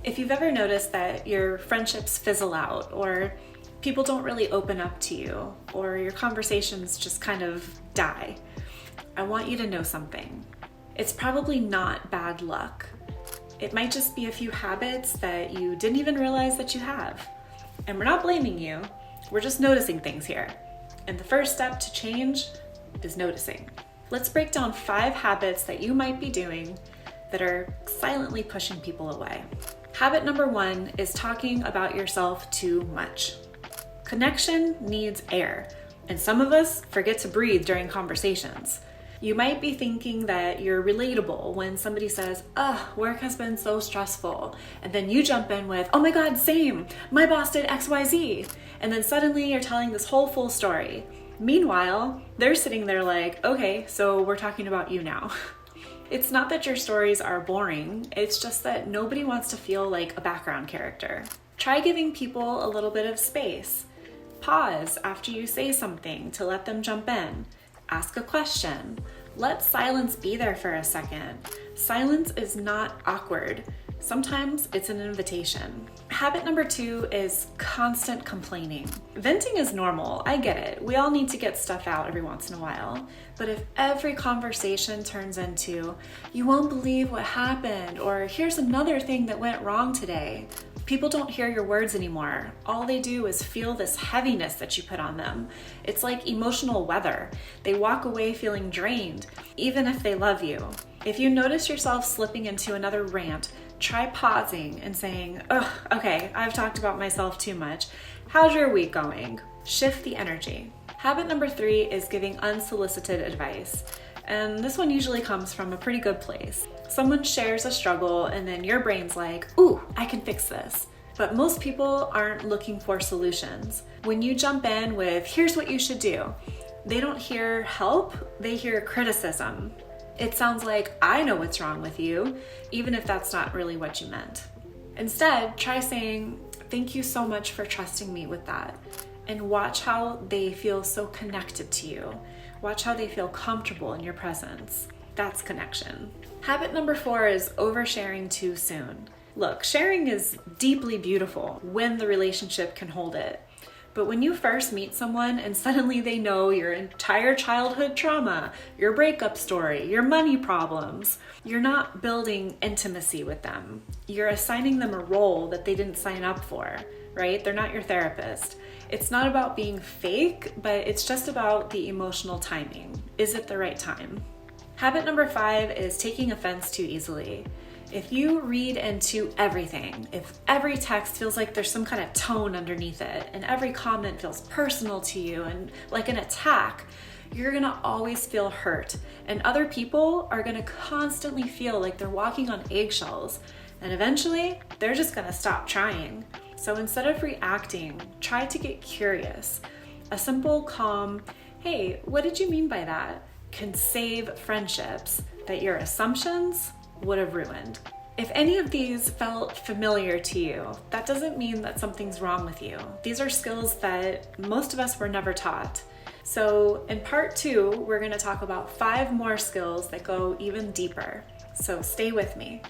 If you've ever noticed that your friendships fizzle out, or people don't really open up to you, or your conversations just kind of die, I want you to know something. It's probably not bad luck. It might just be a few habits that you didn't even realize that you have. And we're not blaming you, we're just noticing things here. And the first step to change is noticing. Let's break down 5 habits that you might be doing that are silently pushing people away. Habit number 1 is talking about yourself too much. Connection needs air, and some of us forget to breathe during conversations. You might be thinking that you're relatable when somebody says, work has been so stressful. And then you jump in with, oh my God, same. My boss did XYZ. And then suddenly you're telling this whole full story. Meanwhile, they're sitting there like, okay, so we're talking about you now. It's not that your stories are boring. It's just that nobody wants to feel like a background character. Try giving people a little bit of space. Pause after you say something to let them jump in. Ask a question. Let silence be there for a second. Silence is not awkward. Sometimes it's an invitation. Habit number 2 is constant complaining. Venting is normal, I get it. We all need to get stuff out every once in a while. But if every conversation turns into, you won't believe what happened, or here's another thing that went wrong today, people don't hear your words anymore. All they do is feel this heaviness that you put on them. It's like emotional weather. They walk away feeling drained, even if they love you. If you notice yourself slipping into another rant, try pausing and saying, okay, I've talked about myself too much. How's your week going? Shift the energy. Habit number 3 is giving unsolicited advice. And this one usually comes from a pretty good place. Someone shares a struggle and then your brain's like, ooh, I can fix this. But most people aren't looking for solutions. When you jump in with, here's what you should do, they don't hear help, they hear criticism. It sounds like, I know what's wrong with you, even if that's not really what you meant. Instead, try saying, thank you so much for trusting me with that. And watch how they feel so connected to you. Watch how they feel comfortable in your presence. That's connection. Habit number 4 is oversharing too soon. Look, sharing is deeply beautiful when the relationship can hold it. But when you first meet someone and suddenly they know your entire childhood trauma, your breakup story, your money problems, you're not building intimacy with them. You're assigning them a role that they didn't sign up for, right? They're not your therapist. It's not about being fake, but it's just about the emotional timing. Is it the right time? Habit number 5 is taking offense too easily. If you read into everything, if every text feels like there's some kind of tone underneath it, and every comment feels personal to you and like an attack, you're gonna always feel hurt. And other people are gonna constantly feel like they're walking on eggshells. And eventually, they're just gonna stop trying. So instead of reacting, try to get curious. A simple, calm, hey, what did you mean by that, can save friendships that your assumptions would have ruined. If any of these felt familiar to you, that doesn't mean that something's wrong with you. These are skills that most of us were never taught. So in part 2, we're going to talk about 5 more skills that go even deeper. So stay with me.